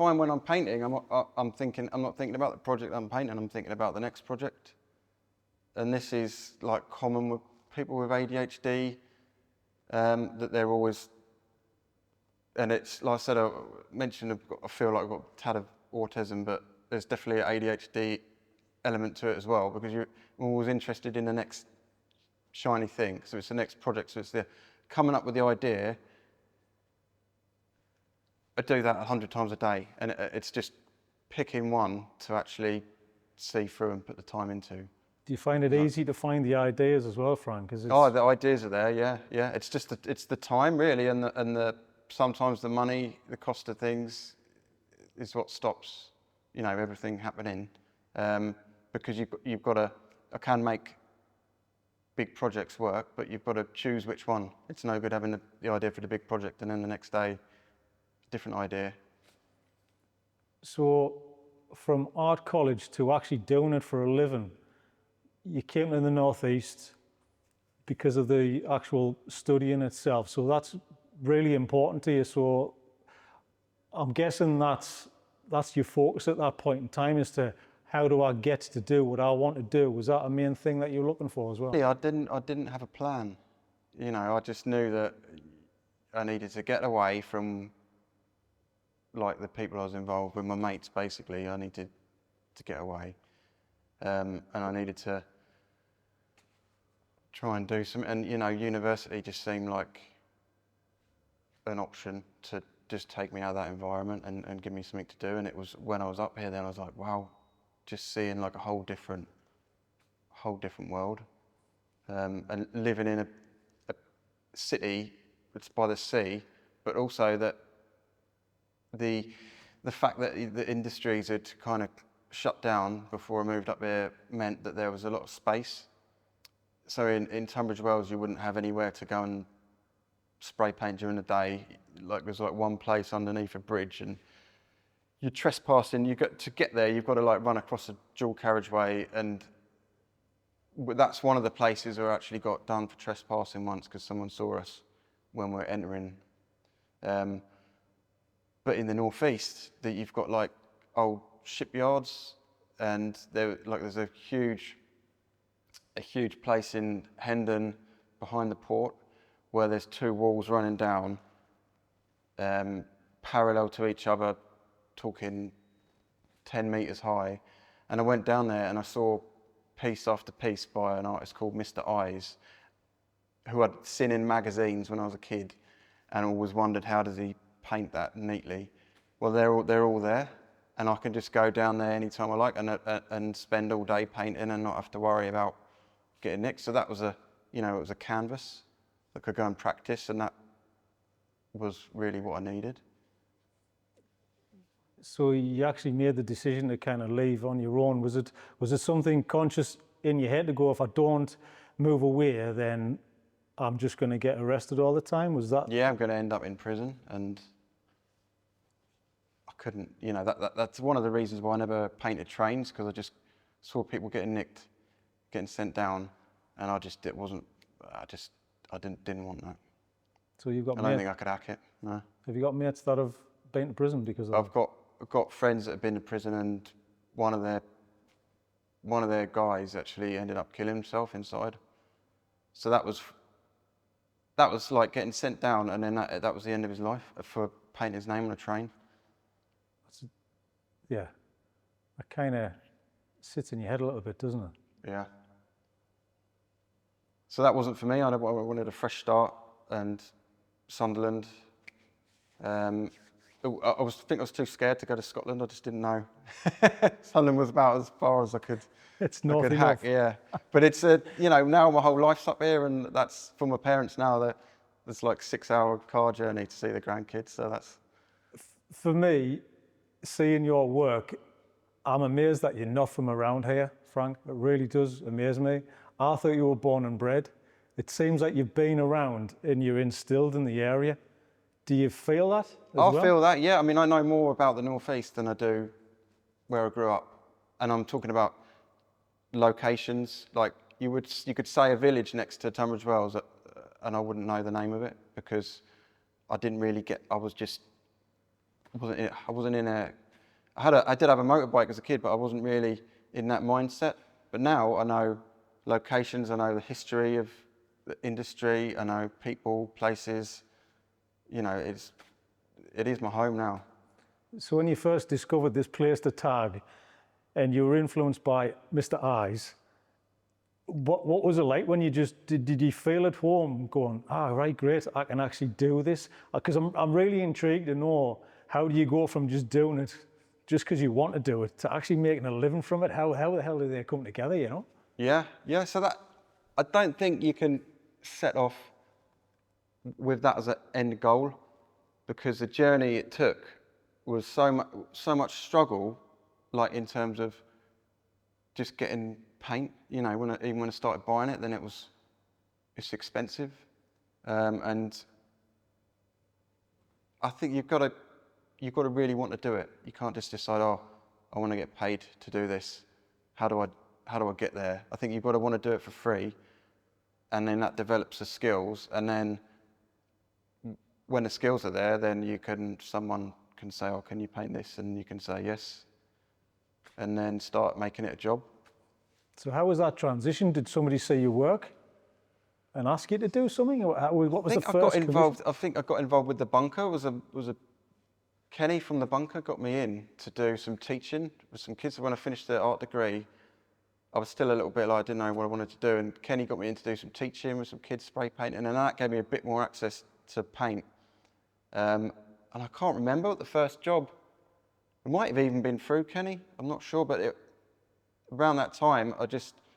find when I'm painting, I'm not thinking about the project I'm painting, I'm thinking about the next project. And this is like common with people with ADHD, that they're always, and it's, like I said, I mentioned I feel like I've got a tad of autism, but there's definitely an ADHD element to it as well, because you're always interested in the next shiny thing. So it's the next project, so it's the coming up with the idea. I do that 100 times a day, and it's just picking one to actually see through and put the time into. Do you find it easy to find the ideas as well, Frank? Oh, the ideas are there, yeah. It's just it's the time really, and the sometimes the money, the cost of things, is what stops, everything happening. Because you've got to, I can make big projects work, but you've got to choose which one. It's no good having the idea for the big project and then the next day, different idea. So from art college to actually doing it for a living, you came to the Northeast because of the actual studying itself. So that's really important to you. So I'm guessing that's your focus at that point in time, as to how do I get to do what I want to do? Was that a main thing that you're looking for as well? Yeah, I didn't have a plan. I just knew that I needed to get away from like the people I was involved with, my mates basically. I needed to get away, and I needed to try and do something. And university just seemed like an option to just take me out of that environment and give me something to do. And it was when I was up here, then I was like, wow, just seeing like a whole different world, and living in a city that's by the sea, but also that the fact that the industries had kind of shut down before I moved up here meant that there was a lot of space. So in Tunbridge Wells, you wouldn't have anywhere to go and spray paint during the day. Like there's like one place underneath a bridge, and you're trespassing. To get there, you've got to like run across a dual carriageway, and that's one of the places where I actually got done for trespassing once, because someone saw us when we were entering. But in the northeast, that you've got like old shipyards, and there's a huge place in Hendon behind the port where there's two walls running down, parallel to each other, talking 10 metres high. And I went down there and I saw piece after piece by an artist called Mr. Eyes, who I'd seen in magazines when I was a kid, and always wondered, how does he paint that neatly? Well, they're all there, and I can just go down there anytime I like and spend all day painting and not have to worry about getting nicked. So that was it was a canvas that could go and practice, and that was really what I needed. So you actually made the decision to kind of leave on your own. Was it something conscious in your head to go, if I don't move away, then I'm just going to get arrested all the time? Was that? Yeah, I'm going to end up in prison, and I couldn't. That's one of the reasons why I never painted trains, because I just saw people getting nicked, getting sent down, and I didn't want that. So you've got. I don't think I could hack it. No. Have you got mates that have been to prison because of? I've got friends that have been to prison, and one of their guys actually ended up killing himself inside. So that was like getting sent down, and then that was the end of his life, for painting his name on a train. Yeah, that kind of sits in your head a little bit, doesn't it? Yeah. So that wasn't for me. I wanted a fresh start, and Sunderland. I think I was too scared to go to Scotland. I just didn't know. Sunderland was about as far as I could. It's not enough. Hack, yeah. But it's now my whole life's up here, and that's for my parents now. There's like 6-hour car journey to see the grandkids. So that's. For me, seeing your work, I'm amazed that you're not from around here, Frank. It really does amaze me. I thought you were born and bred. It seems like you've been around and you're instilled in the area. Do you feel that? I feel that, yeah. I mean, I know more about the northeast than I do where I grew up, and I'm talking about locations. Like you could say a village next to Tunbridge Wells, and I wouldn't know the name of it, because I didn't really get. I was just I wasn't in a, I did have a motorbike as a kid, but I wasn't really in that mindset. But now I know locations, I know the history of the industry, I know people, places, you know, it is my home now. So when you first discovered this place to tag and you were influenced by Mr. Eyes, what was it like when you just, did you feel at home going, right, great, I can actually do this? Because I'm really intrigued to know, how do you go from just doing it just because you want to do it to actually making a living from it? How the hell do they come together, you know? Yeah, so that, I don't think you can set off with that as an end goal, because the journey it took was so much struggle, like in terms of just getting paint. You know, even when I started buying it, then it's expensive, and I think you've got to really want to do it. You can't just decide, oh, I want to get paid to do this. How do I get there? I think you've got to want to do it for free, and then that develops the skills, and then when the skills are there, then someone can say, oh, can you paint this? And you can say yes, and then start making it a job. So how was that transition? Did somebody see your work and ask you to do something? Or what was the first commission? I think I got involved with the bunker. Was a Kenny from the bunker got me in to do some teaching with some kids. When I finished the art degree, I was still a little bit like, I didn't know what I wanted to do, and Kenny got me in to do some teaching with some kids spray painting, and that gave me a bit more access to paint. And I can't remember what the first job, it might have even been through Kenny, I'm not sure, but around that time,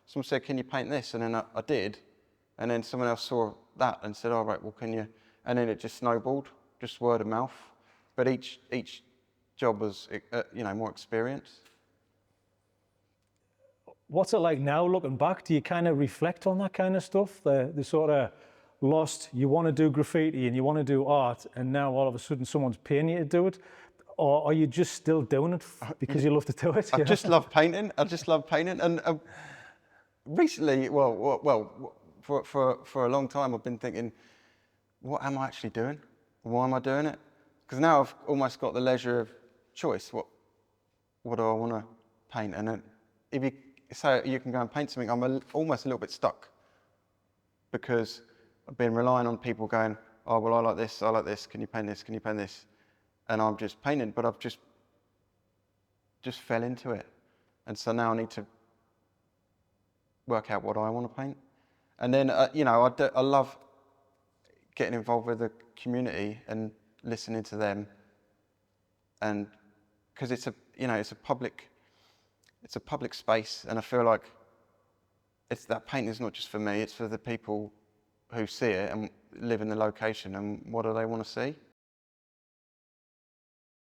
someone said, can you paint this? And then I did, and then someone else saw that and said, all right, well, can you? And then it just snowballed, just word of mouth. But each job was, more experience. What's it like now looking back? Do you kind of reflect on that kind of stuff? The sort of lost, you want to do graffiti and you want to do art, and now all of a sudden someone's paying you to do it? Or are you just still doing it because you love to do it? I just love painting. And recently, for a long time, I've been thinking, what am I actually doing? Why am I doing it? Because now I've almost got the leisure of choice. What do I want to paint? And then if you say you can go and paint something, I'm almost a little bit stuck, because I've been relying on people going, oh, well, I like this, can you paint this, can you paint this? And I'm just painting, but I've just fell into it. And so now I need to work out what I want to paint. And then, I love getting involved with the community and listening to them. And because it's a public space, and I feel like that painting is not just for me, it's for the people who see it and live in the location, and what do they want to see.